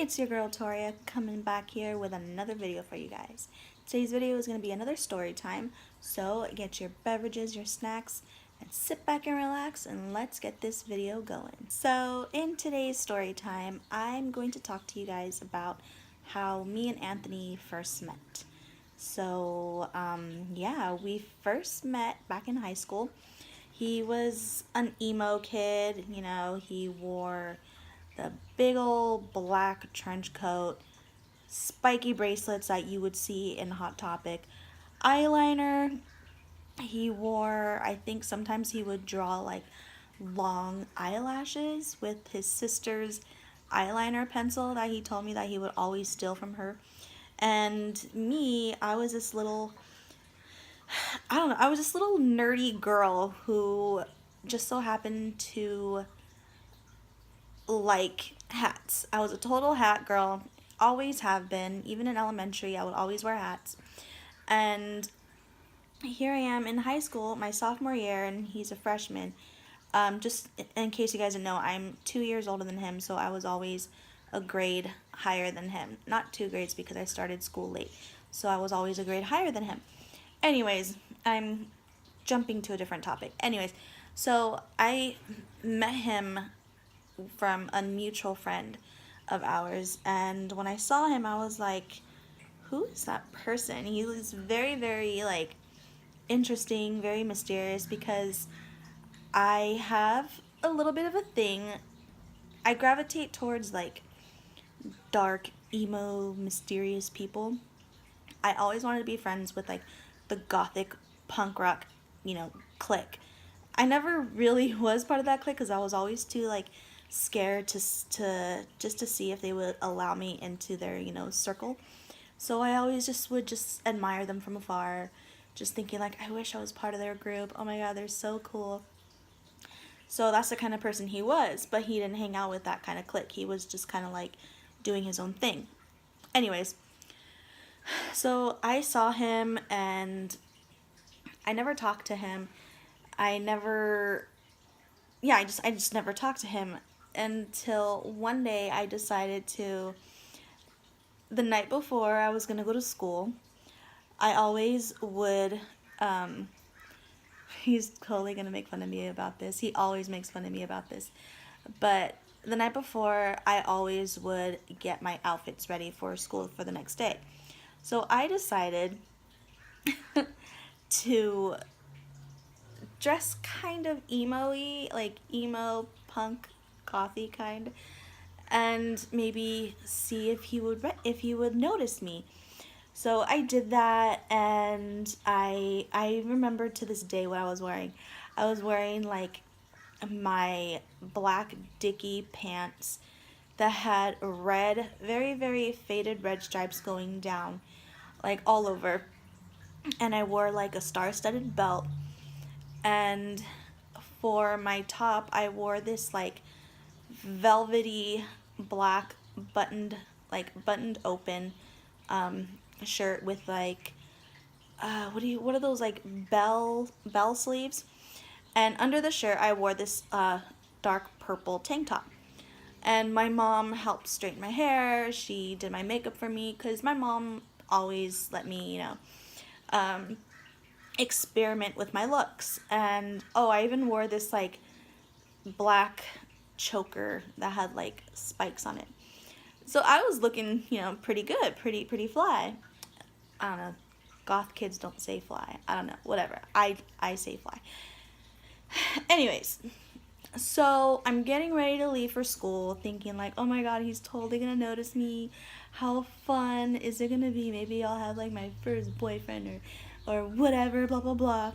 It's your girl Toria coming back here with another video for you guys. Today's video is going to be another story time, so get your beverages, your snacks, and sit back and relax and let's get this video going. So in today's story time, I'm going to talk to you guys about how me and Anthony first met. So yeah, we first met back in high school. He was an emo kid, he wore the big old black trench coat, spiky bracelets that you would see in Hot Topic, eyeliner. He wore, I think sometimes he would draw like long eyelashes with his sister's eyeliner pencil that he told me that he would always steal from her. And me, I was this little, I don't know, I was this little nerdy girl who just so happened to like hats. I was a total hat girl, always have been. Even in elementary, I would always wear hats. And here I am in high school, my sophomore year, and he's a freshman. Just in case you guys didn't know, I'm 2 years older than him, so I was always a grade higher than him. Not 2 grades because I started school late, so I was always a grade higher than him. Anyways, I'm jumping to a different topic. Anyways, so I met him from a mutual friend of ours, and when I saw him I was like, who is that person? He was very, very like interesting, very mysterious, because I have a little bit of a thing. I gravitate towards like dark, emo, mysterious people. I always wanted to be friends with like the gothic punk rock, clique. I never really was part of that clique because I was always too like scared to just to see if they would allow me into their circle. So I always just would just admire them from afar, just thinking like, I wish I was part of their group. Oh my god, they're so cool. So that's the kind of person he was, but he didn't hang out with that kind of clique. He was just kind of like doing his own thing. Anyways, so I saw him and I never talked to him. I never, yeah, I just never talked to him until one day I decided to, the night before I was gonna go to school, I always would, he's totally gonna make fun of me about this. He always makes fun of me about this. But the night before, I always would get my outfits ready for school for the next day. So I decided to dress kind of emo-y, like emo, punk, gothy kind, and maybe see if he would notice me. So I did that, and I remember to this day what I was wearing. I was wearing like my black Dickie pants that had red, very, very faded red stripes going down like all over, and I wore like a star-studded belt, and for my top I wore this like velvety black buttoned open shirt with like what are those, like bell sleeves, and under the shirt I wore this dark purple tank top. And my mom helped straighten my hair. She did my makeup for me because my mom always let me um, experiment with my looks. And oh, I even wore this like black choker that had like spikes on it. So I was looking, pretty good, pretty fly. I don't know. Goth kids don't say fly. I don't know. Whatever. I say fly. Anyways, so I'm getting ready to leave for school, thinking like, oh my god, he's totally gonna notice me. How fun is it gonna be? Maybe I'll have like my first boyfriend or whatever, blah blah blah.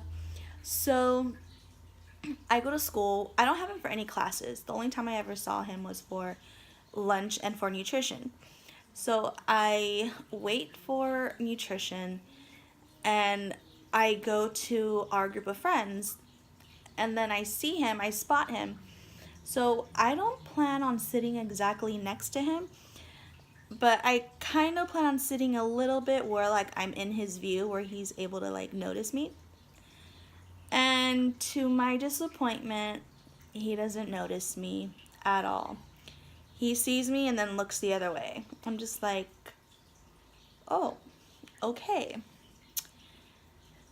So I go to school. I don't have him for any classes. The only time I ever saw him was for lunch and for nutrition. So I wait for nutrition and I go to our group of friends, and then I see him, I spot him. So I don't plan on sitting exactly next to him, but I kind of plan on sitting a little bit where like I'm in his view, where he's able to like notice me. And to my disappointment, he doesn't notice me at all. He sees me and then looks the other way. I'm just like, oh, okay.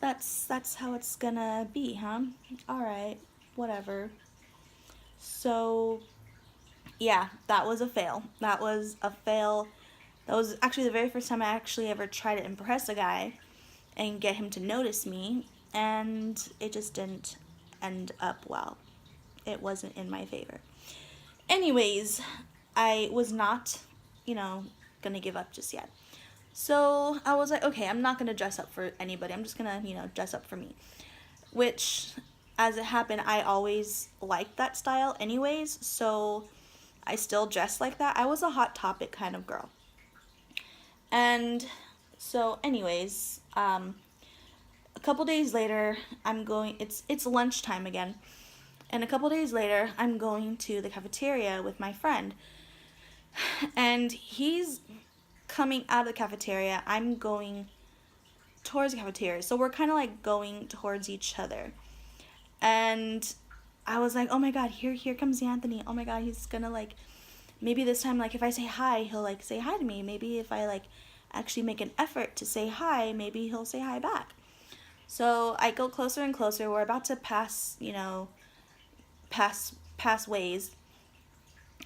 That's how it's gonna be, huh? All right, whatever. So, yeah, that was a fail. That was a fail. That was actually the very first time I actually ever tried to impress a guy and get him to notice me, and it just didn't end up well. It wasn't in my favor. Anyways, I was not, gonna give up just yet. So I was like, okay, I'm not gonna dress up for anybody. I'm just gonna, dress up for me. Which, as it happened, I always liked that style anyways, so I still dressed like that. I was a Hot Topic kind of girl. And so, anyways, a couple days later, it's lunchtime again. And a couple days later, I'm going to the cafeteria with my friend. And he's coming out of the cafeteria. I'm going towards the cafeteria. So we're kind of like going towards each other. And I was like, oh my God, here comes Anthony. Oh my God, he's gonna like, maybe this time, like if I say hi, he'll like say hi to me. Maybe if I like actually make an effort to say hi, maybe he'll say hi back. So I go closer and closer. We're about to pass, pass ways.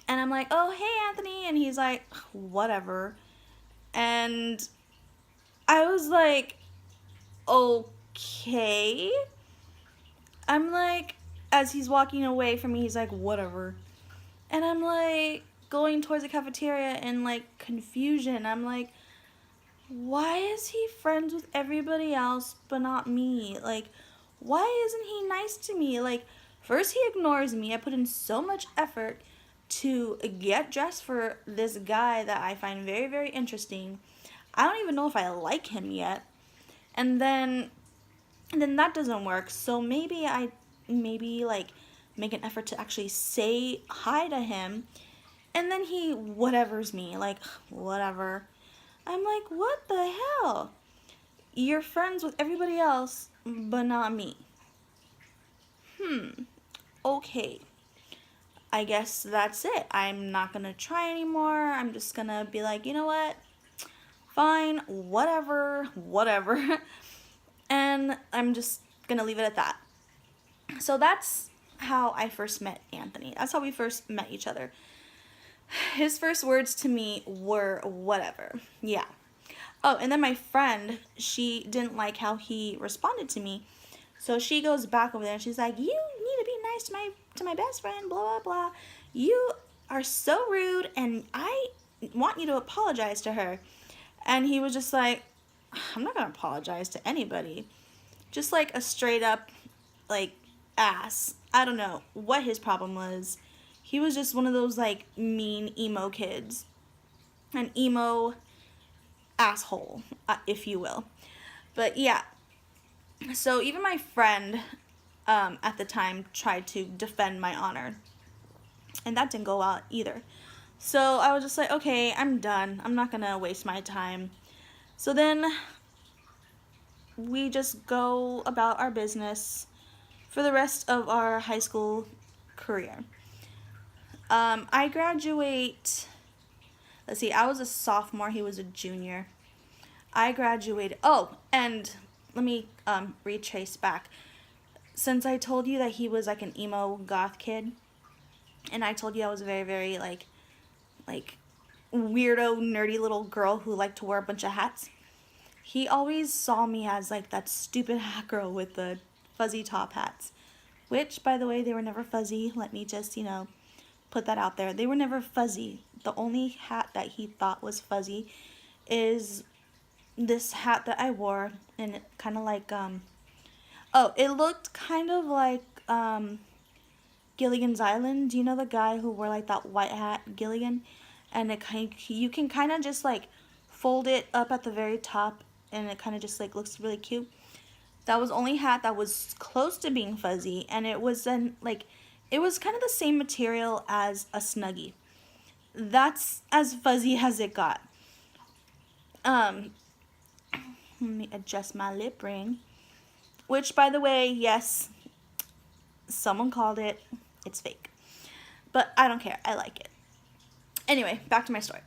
And I'm like, oh, hey, Anthony. And he's like, whatever. And I was like, okay. I'm like, as he's walking away from me, he's like, whatever. And I'm like, going towards the cafeteria in like confusion. I'm like, why is he friends with everybody else but not me? Like, why isn't he nice to me? Like, first he ignores me. I put in so much effort to get dressed for this guy that I find very, very interesting. I don't even know if I like him yet. And then that doesn't work. So maybe like make an effort to actually say hi to him. And then he whatevers me, like, whatever. I'm like, what the hell? You're friends with everybody else, but not me. Okay. I guess that's it. I'm not gonna try anymore. I'm just gonna be like, you know what? Fine, whatever. And I'm just gonna leave it at that. So that's how I first met Anthony. That's how we first met each other. His first words to me were whatever. Yeah. Oh, and then my friend, she didn't like how he responded to me. So she goes back over there and she's like, you need to be nice to my best friend, blah, blah, blah. You are so rude and I want you to apologize to her. And he was just like, I'm not going to apologize to anybody. Just like a straight up, like, ass. I don't know what his problem was. He was just one of those, like, mean emo kids. An emo asshole, if you will. But yeah, so even my friend at the time tried to defend my honor, and that didn't go well either. So I was just like, okay, I'm done. I'm not gonna waste my time. So then we just go about our business for the rest of our high school career. I graduate, let's see, I was a sophomore, he was a junior. I graduated, oh, and let me retrace back. Since I told you that he was like an emo goth kid, and I told you I was a very, very like weirdo, nerdy little girl who liked to wear a bunch of hats, he always saw me as like that stupid hat girl with the fuzzy top hats. Which, by the way, they were never fuzzy. Let me just, put that out there. They were never fuzzy. The only hat that he thought was fuzzy is this hat that I wore, and it kind of like, it looked kind of like, Gilligan's Island. Do you know the guy who wore like that white hat, Gilligan? And you can kind of just like fold it up at the very top, and it kind of just like looks really cute. That was the only hat that was close to being fuzzy, and it was then like, it was kind of the same material as a Snuggie. That's as fuzzy as it got. Let me adjust my lip ring. Which, by the way, yes, someone called it. It's fake. But I don't care. I like it. Anyway, back to my story.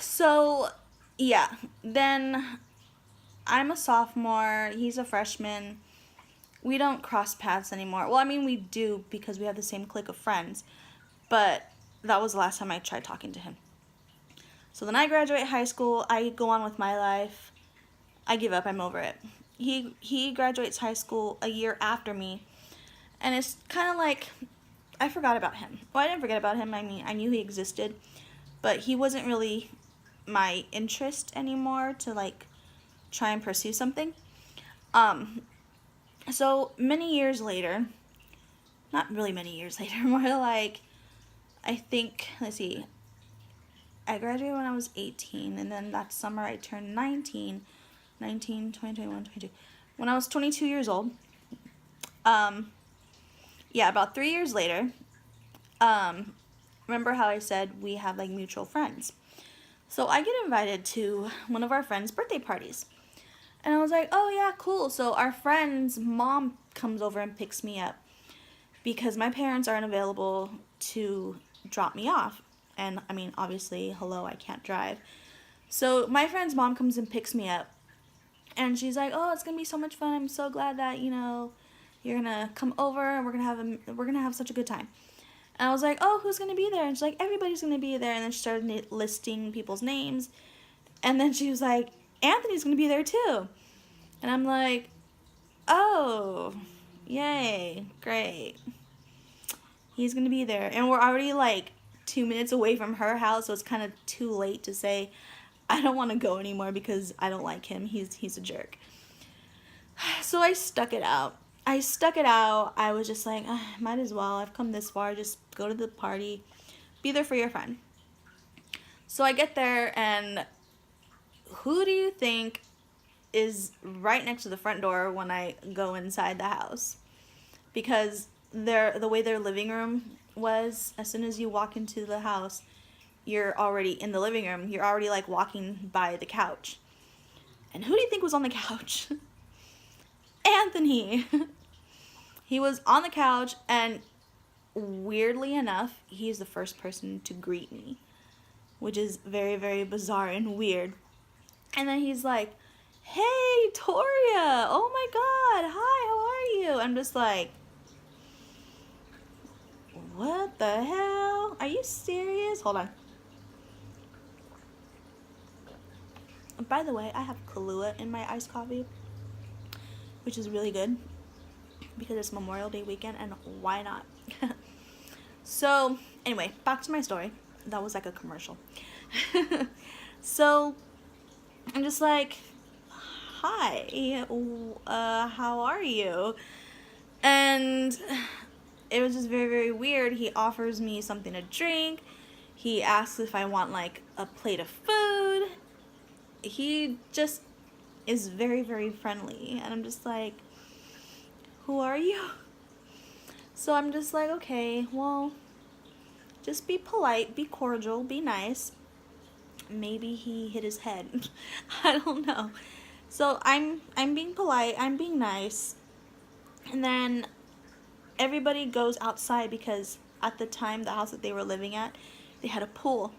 So, yeah, then I'm a sophomore, he's a freshman. We don't cross paths anymore. Well, I mean, we do because we have the same clique of friends, but that was the last time I tried talking to him. So then I graduate high school, I go on with my life. I give up, I'm over it. He graduates high school a year after me, and it's kind of like I forgot about him. Well, I didn't forget about him. I mean, I knew he existed, but he wasn't really my interest anymore to like try and pursue something. Um, so many years later, not really many years later, more like, I think, let's see, I graduated when I was 18, and then that summer I turned 19, 20, 21, 22. When I was 22 years old, yeah, about 3 years later, remember how I said we have like mutual friends? So I get invited to one of our friends' birthday parties. And I was like, oh yeah, cool. So our friend's mom comes over and picks me up because my parents aren't available to drop me off. And I mean, obviously, hello, I can't drive. So my friend's mom comes and picks me up. And she's like, oh, it's going to be so much fun. I'm so glad that, you're going to come over and we're going to have such a good time. And I was like, oh, who's going to be there? And she's like, everybody's going to be there. And then she started listing people's names. And then she was like, Anthony's going to be there too. And I'm like, oh, yay, great. He's going to be there. And we're already like 2 minutes away from her house, so it's kind of too late to say, I don't want to go anymore because I don't like him. He's a jerk. So I stuck it out. I was just like, might as well. I've come this far. Just go to the party. Be there for your friend. So I get there, and who do you think is right next to the front door when I go inside the house? Because the way their living room was, as soon as you walk into the house, you're already in the living room. You're already like walking by the couch. And who do you think was on the couch? Anthony. He was on the couch, and weirdly enough, he's the first person to greet me, which is very, very bizarre and weird. And then he's like, hey, Toria, oh my god, hi, how are you? I'm just like, what the hell? Are you serious? Hold on. By the way, I have Kahlua in my iced coffee, which is really good because it's Memorial Day weekend, and why not? So, anyway, back to my story. That was like a commercial. So, I'm just like, hi, how are you? And it was just very, very weird. He offers me something to drink. He asks if I want like a plate of food. He just is very, very friendly. And I'm just like, who are you? So I'm just like, okay, well, just be polite, be cordial, be nice. Maybe he hit his head. I don't know. So I'm being polite, I'm being nice. And then everybody goes outside because at the time, the house that they were living at, they had a pool.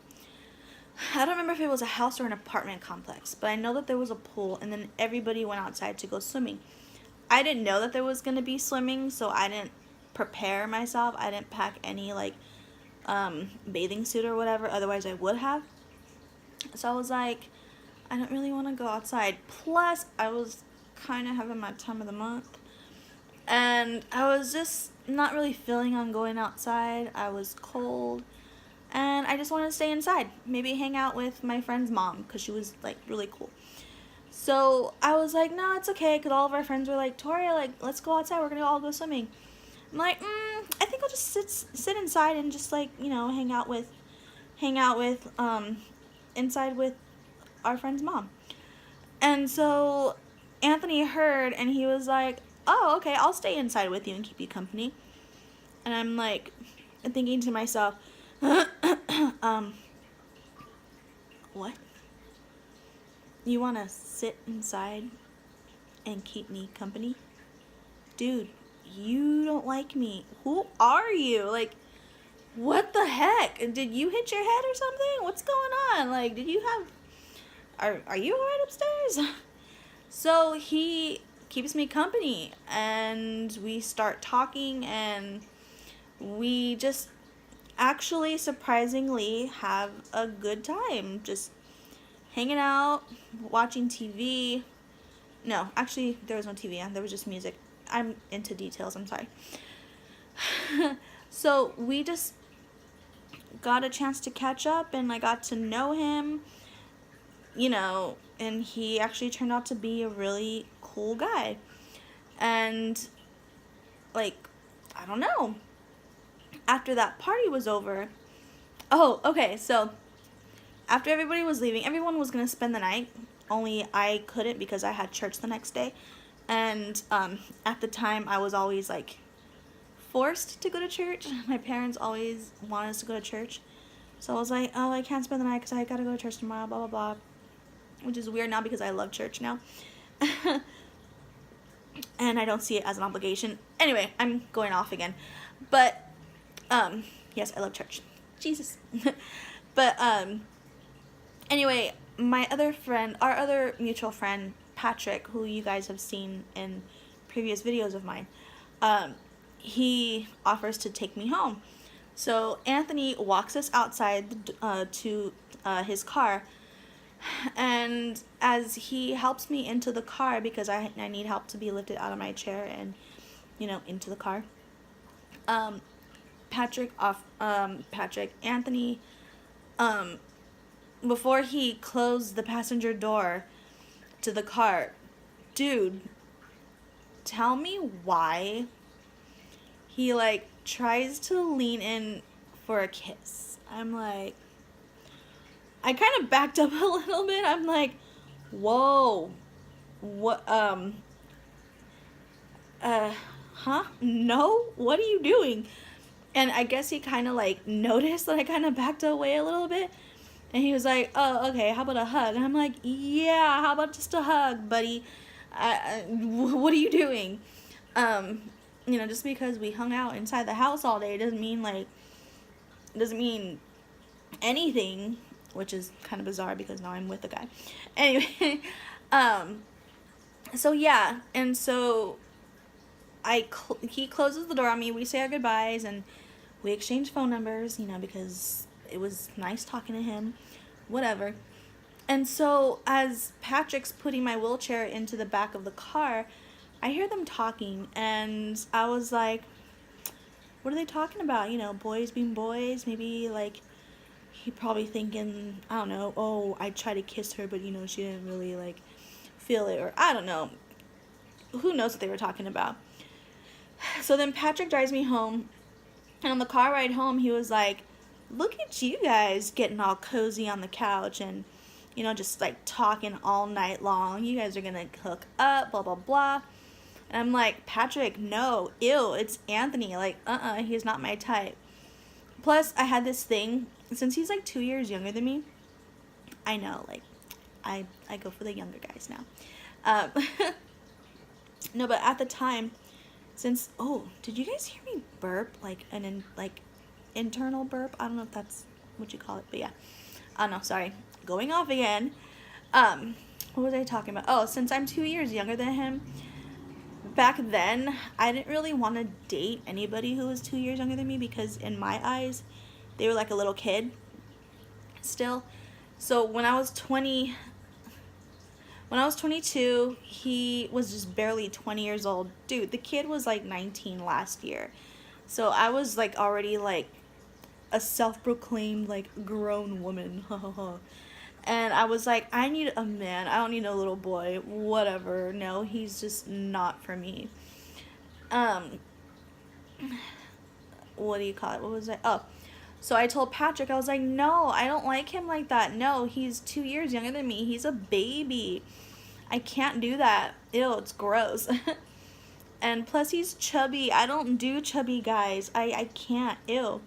I don't remember if it was a house or an apartment complex, but I know that there was a pool, and then everybody went outside to go swimming. I didn't know that there was going to be swimming, so I didn't prepare myself. I didn't pack any like bathing suit or whatever, otherwise I would have. So I was like, I don't really want to go outside. Plus, I was kind of having my time of the month, and I was just not really feeling on going outside. I was cold, and I just wanted to stay inside. Maybe hang out with my friend's mom, because she was like really cool. So I was like, no, it's okay, because all of our friends were like, Toria, like, let's go outside. We're going to all go swimming. I'm like, I think I'll just sit inside and just like, hang out with, inside with our friend's mom. And so Anthony heard, and he was like, oh, okay, I'll stay inside with you and keep you company. And I'm like, thinking to myself, what? You want to sit inside and keep me company? Dude, you don't like me. Who are you? Like, what the heck? Did you hit your head or something? What's going on? Like, did you have, are you alright upstairs? So he keeps me company, and we start talking, and we just actually surprisingly have a good time. Just hanging out, watching TV. No, actually, there was no TV on. There was just music. I'm into details. I'm sorry. So we just got a chance to catch up, and I got to know him, and he actually turned out to be a really cool guy. And, like, I don't know. After that party was over, oh, okay, so after everybody was leaving, everyone was going to spend the night, only I couldn't because I had church the next day. And at the time, I was always, like, forced to go to church. My parents always wanted us to go to church. So I was like, oh, I can't spend the night because I got to go to church tomorrow, blah, blah, blah. Which is weird now because I love church now. And I don't see it as an obligation. Anyway, I'm going off again. But, yes, I love church. Jesus. But, anyway, our other mutual friend, Patrick, who you guys have seen in previous videos of mine, he offers to take me home. So Anthony walks us outside to his car, and as he helps me into the car, because I need help to be lifted out of my chair and, into the car, Anthony, before he closed the passenger door to the car, dude, tell me why he, like, tries to lean in for a kiss. I'm like, I kind of backed up a little bit. I'm like, whoa, what, no, what are you doing? And I guess he kind of, like, noticed that I kind of backed away a little bit. And he was like, oh, okay, how about a hug? And I'm like, yeah, how about just a hug, buddy? What are you doing? Just because we hung out inside the house all day doesn't mean anything, which is kind of bizarre because now I'm with a guy. Anyway, so yeah, and so he closes the door on me, we say our goodbyes, and we exchange phone numbers, because it was nice talking to him, whatever. And so as Patrick's putting my wheelchair into the back of the car, I hear them talking, and I was like, what are they talking about? Boys being boys, maybe, like, he probably thinking, I don't know, oh, I tried to kiss her, but, she didn't really, like, feel it, or I don't know. Who knows what they were talking about? So then Patrick drives me home, and on the car ride home, he was like, look at you guys getting all cozy on the couch and, just, like, talking all night long. You guys are gonna hook up, blah, blah, blah. And I'm like, Patrick, no, ew, it's Anthony. Like, he's not my type. Plus, I had this thing, since he's, like, 2 years younger than me, I know, like, I go for the younger guys now. No, but at the time, since, did you guys hear me burp? Like, internal burp? I don't know if that's what you call it, but yeah. Oh, no, sorry. Going off again. What was I talking about? Oh, since I'm 2 years younger than him, back then, I didn't really want to date anybody who was 2 years younger than me because in my eyes, they were like a little kid still. So when I was 22, he was just barely 20 years old. Dude, the kid was like 19 last year. So I was like already like a self-proclaimed like grown woman. And I was like, I need a man. I don't need a little boy. Whatever. No, he's just not for me. What do you call it? What was I? Oh. So I told Patrick, I was like, no, I don't like him like that. No, he's 2 years younger than me. He's a baby. I can't do that. Ew, it's gross. And plus he's chubby. I don't do chubby guys. I can't. Ew.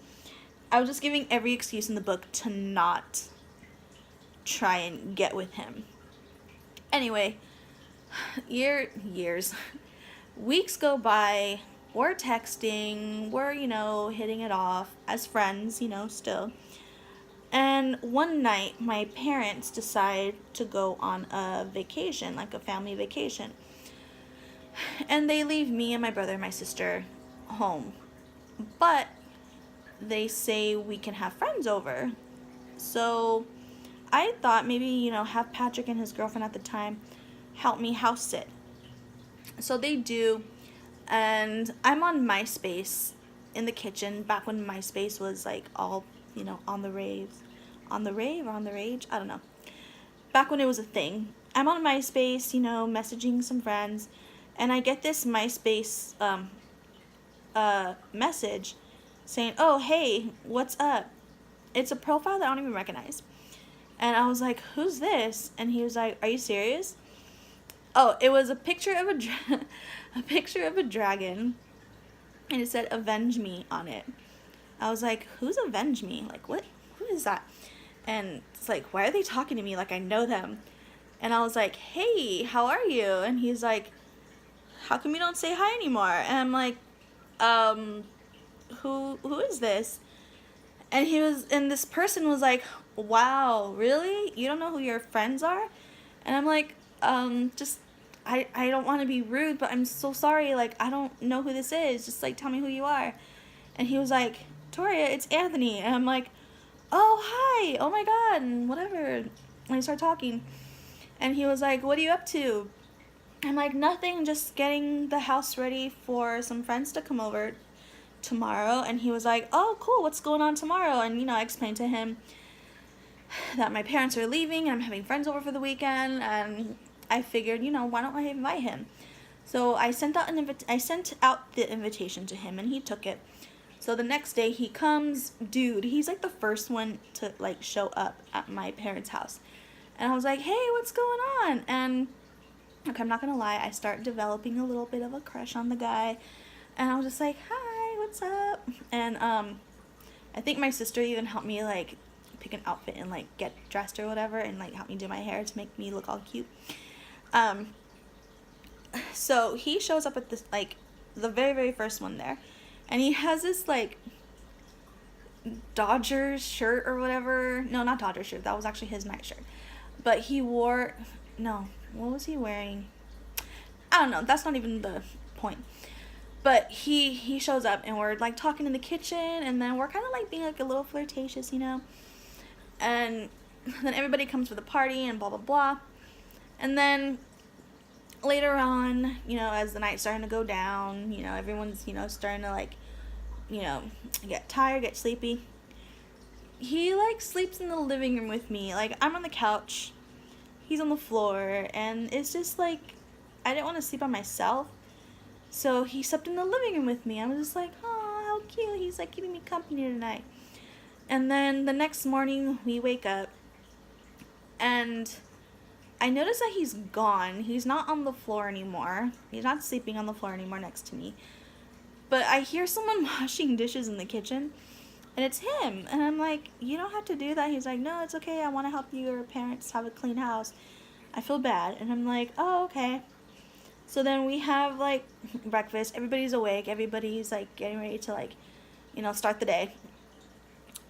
I was just giving every excuse in the book to not try and get with him. Anyway, years. Weeks go by. we're texting, we're, hitting it off as friends, still. And one night, my parents decide to go on a vacation, like a family vacation. And they leave me and my brother and my sister home. But they say we can have friends over. So I thought maybe, have Patrick and his girlfriend at the time help me house sit. So they do. And I'm on MySpace in the kitchen back when MySpace was like all, on the raves. On the rave or on the rage? I don't know. Back when it was a thing. I'm on MySpace, messaging some friends. And I get this MySpace message saying, "Oh, hey, what's up?" It's a profile that I don't even recognize. And I was like, "Who's this?" And he was like, "Are you serious?" Oh, it was a picture of a picture of a dragon, and it said "Avenge Me" on it. I was like, "Who's Avenge Me? Like, what? Who is that?" And it's like, "Why are they talking to me like I know them?" And I was like, "Hey, how are you?" And he's like, "How come you don't say hi anymore?" And I'm like, who is this?" And this person was like, "Wow, really? You don't know who your friends are?" And I'm like, just, I don't want to be rude, but I'm so sorry, like, I don't know who this is, just, like, tell me who you are. And he was like, "Toria, it's Anthony." And I'm like, "Oh, hi, oh my god," and whatever. And we started talking, and he was like, "What are you up to?" I'm like, "Nothing, just getting the house ready for some friends to come over tomorrow." And he was like, "Oh, cool, what's going on tomorrow?" And, I explained to him that my parents are leaving and I'm having friends over for the weekend, and I figured, why don't I invite him? So I sent out the invitation to him, and he took it. So the next day he comes, dude, he's like the first one to like show up at my parents' house. And I was like, "Hey, what's going on?" And okay, I'm not gonna lie, I start developing a little bit of a crush on the guy. And I was just like, "Hi, what's up?" And I think my sister even helped me like pick an outfit and like get dressed or whatever, and like help me do my hair to make me look all cute. So he shows up at this, like, the very, very first one there, and he has this like Dodgers shirt or whatever. No, not Dodgers shirt, that was actually his night shirt. But he wore, no, what was he wearing? I don't know, that's not even the point. But he shows up, and we're like talking in the kitchen, and then we're kind of like being like a little flirtatious, and then everybody comes for the party and blah blah blah. And then later on, as the night's starting to go down, everyone's, starting to like, get tired, get sleepy. He like sleeps in the living room with me. Like, I'm on the couch, he's on the floor, and it's just like, I didn't want to sleep by myself. So he slept in the living room with me. I was just like, "Oh, how cute. He's like keeping me company tonight." And then the next morning we wake up, and I notice that he's gone. He's not on the floor anymore. He's not sleeping on the floor anymore next to me. But I hear someone washing dishes in the kitchen, and it's him. And I'm like, "You don't have to do that." He's like, "No, it's okay. I want to help your parents have a clean house. I feel bad." And I'm like, "Oh, okay." So then we have like breakfast. Everybody's awake. Everybody's like getting ready to like, start the day.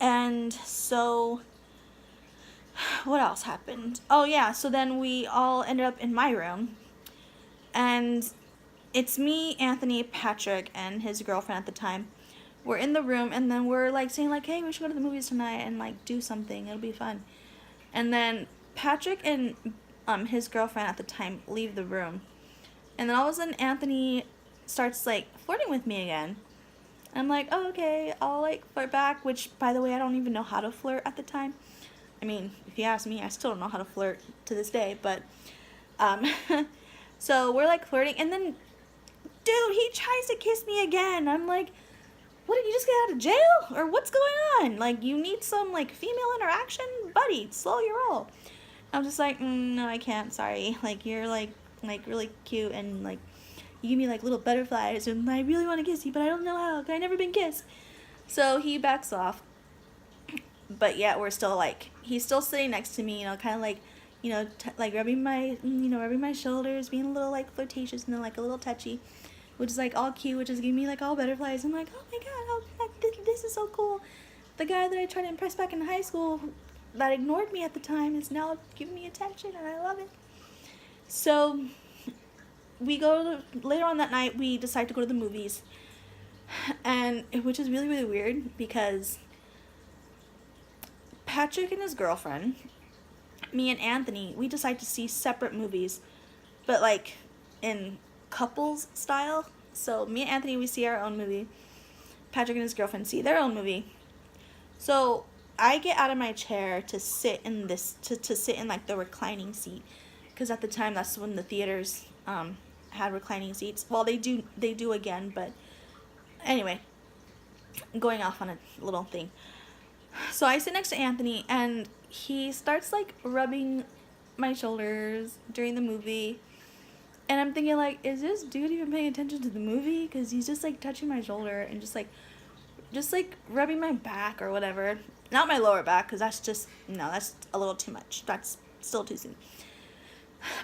And so what else happened? Oh yeah, so then we all ended up in my room, and it's me, Anthony, Patrick, and his girlfriend at the time. We're in the room, and then we're like saying like, "Hey, we should go to the movies tonight and like do something. It'll be fun." And then Patrick and his girlfriend at the time leave the room, and then all of a sudden Anthony starts like flirting with me again. I'm like, "Oh, okay, I'll like flirt back," which, by the way, I don't even know how to flirt at the time. I mean, if you ask me, I still don't know how to flirt to this day, but, so we're like flirting, and then, dude, he tries to kiss me again. I'm like, "What, did you just get out of jail? Or what's going on? Like, you need some, like, female interaction? Buddy, slow your roll." I'm just like, "No, I can't, sorry. Like, you're, like, really cute, and, like, you give me, like, little butterflies, and I really want to kiss you, but I don't know how, because I've never been kissed." So he backs off. But yeah, we're still like, he's still sitting next to me, kind of like, like rubbing my shoulders, being a little like flirtatious and then like a little touchy. which is like all cute, which is giving me like all butterflies. I'm like, oh my god, this is so cool. The guy that I tried to impress back in high school that ignored me at the time is now giving me attention, and I love it. So later on that night, we decide to go to the movies, and which is really, really weird because Patrick and his girlfriend, me and Anthony, we decide to see separate movies, but like in couples style. So me and Anthony, we see our own movie. Patrick and his girlfriend see their own movie. So I get out of my chair to sit in to sit in like the reclining seat, because at the time that's when the theaters had reclining seats. Well, they do again, but anyway, going off on a little thing. So I sit next to Anthony, and he starts like rubbing my shoulders during the movie. And I'm thinking, like, is this dude even paying attention to the movie? Because he's just like touching my shoulder and just like rubbing my back or whatever. Not my lower back, because that's a little too much. That's still too soon.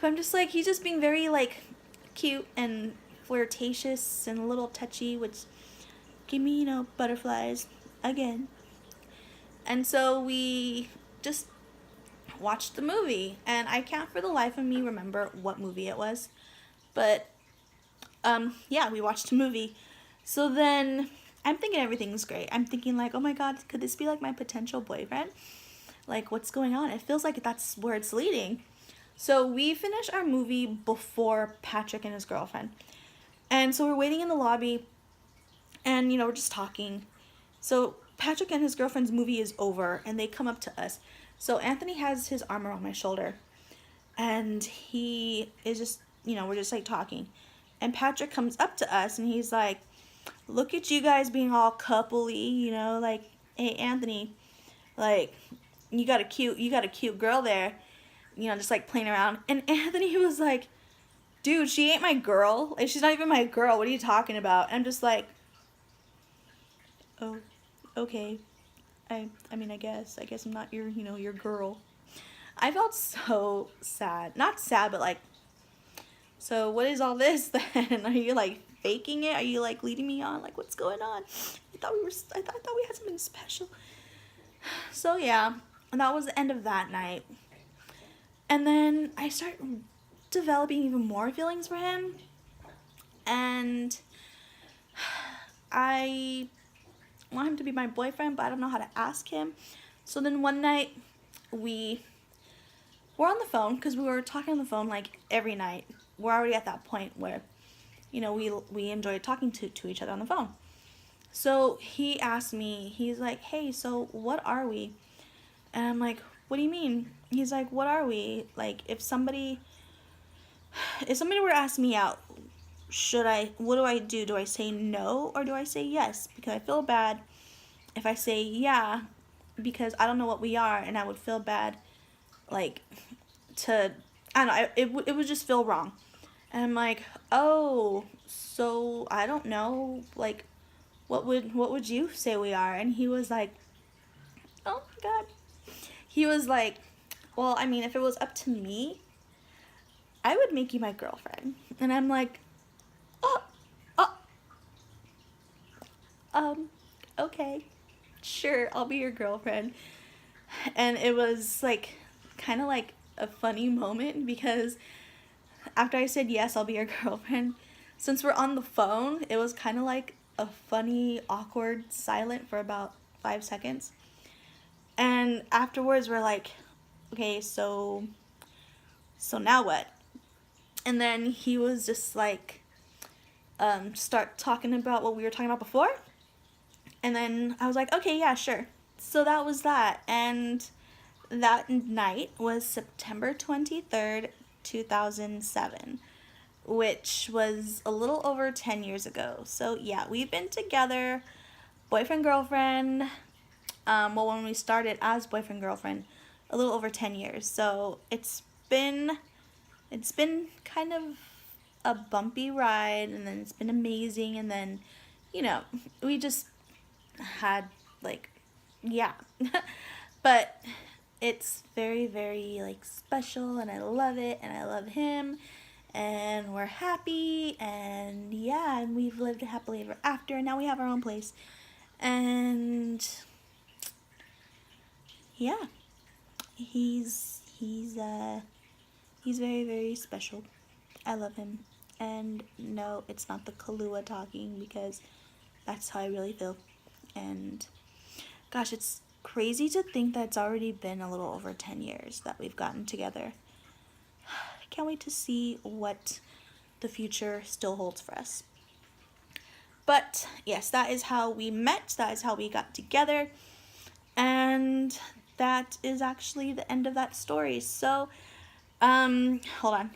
But I'm just like, he's just being very like cute and flirtatious and a little touchy, which give me, butterflies again. And so we just watched the movie, and I can't for the life of me remember what movie it was. But yeah, we watched a movie. So then I'm thinking everything's great. I'm thinking like, oh my god, could this be like my potential boyfriend? Like, what's going on? It feels like that's where it's leading. So we finished our movie before Patrick and his girlfriend. And so we're waiting in the lobby, and we're just talking. So Patrick and his girlfriend's movie is over, and they come up to us. So Anthony has his arm around my shoulder, and he is just, we're just like talking. And Patrick comes up to us, and he's like, look at you guys being all coupley, like, hey, Anthony, like, you got a cute girl there, just like playing around. And Anthony was like, dude, she ain't my girl. Like, she's not even my girl. What are you talking about? And I'm just like, oh, okay. I mean, I guess I'm not your girl. I felt so sad. Not sad, but like, so what is all this then? Are you like faking it? Are you like leading me on? Like, what's going on? I thought we had something special. So yeah, and that was the end of that night. And then I start developing even more feelings for him, and I want him to be my boyfriend, but I don't know how to ask him. So then one night we were on the phone, because we were talking on the phone like every night. We're already at that point where we enjoy talking to each other on the phone. So he asked me, he's like, hey, so what are we? And I'm like, what do you mean? He's like, what are we? Like, if somebody were to ask me out, what do I do? Do I say no, or do I say yes? Because I feel bad if I say yeah, because I don't know what we are, and I would feel bad, like, I don't know, it would just feel wrong. And I'm like, oh, so I don't know, like, what would you say we are? And he was like, oh my god. He was like, well, I mean, if it was up to me, I would make you my girlfriend. And I'm like, okay, sure, I'll be your girlfriend. And it was like kind of like a funny moment, because after I said yes, I'll be your girlfriend, since we're on the phone, it was kind of like a funny, awkward silent for about 5 seconds. And afterwards we're like, okay, so now what? And then he was just like, start talking about what we were talking about before. And then I was like, okay, yeah, sure. So that was that. And that night was September 23rd, 2007, which was a little over 10 years ago. So yeah, we've been together, boyfriend, girlfriend, when we started as boyfriend, girlfriend, a little over 10 years. So it's been kind of a bumpy ride, and then it's been amazing, and then, we just had, like, yeah. But it's very, very, like, special, and I love it, and I love him, and we're happy, and yeah, and we've lived happily ever after, and now we have our own place. And yeah, he's very, very special. I love him. And no, it's not the Kahlua talking, because that's how I really feel. And gosh, it's crazy to think that it's already been a little over 10 years that we've gotten together. I can't wait to see what the future still holds for us. But yes, that is how we met. That is how we got together. And that is actually the end of that story. So, hold on.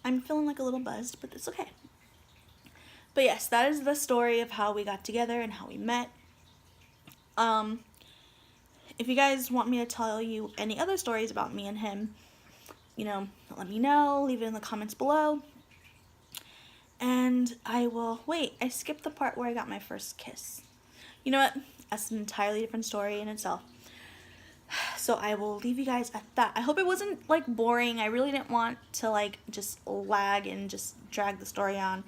I'm feeling like a little buzzed, but it's okay. But yes, that is the story of how we got together and how we met. Um, if you guys want me to tell you any other stories about me and him, let me know. Leave it in the comments below. And I will... Wait, I skipped the part where I got my first kiss. You know what? That's an entirely different story in itself. So I will leave you guys at that. I hope it wasn't like boring. I really didn't want to like just lag and just drag the story on.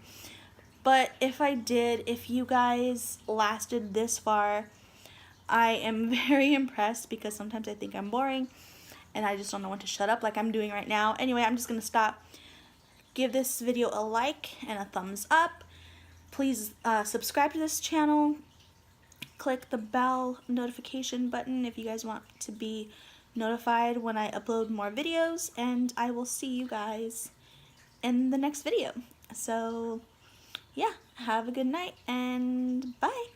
But if I did, if you guys lasted this far, I am very impressed, because sometimes I think I'm boring and I just don't know when to shut up like I'm doing right now. Anyway, I'm just going to stop. Give this video a like and a thumbs up. Please subscribe to this channel. Click the bell notification button if you guys want to be notified when I upload more videos. And I will see you guys in the next video. So yeah, have a good night and bye.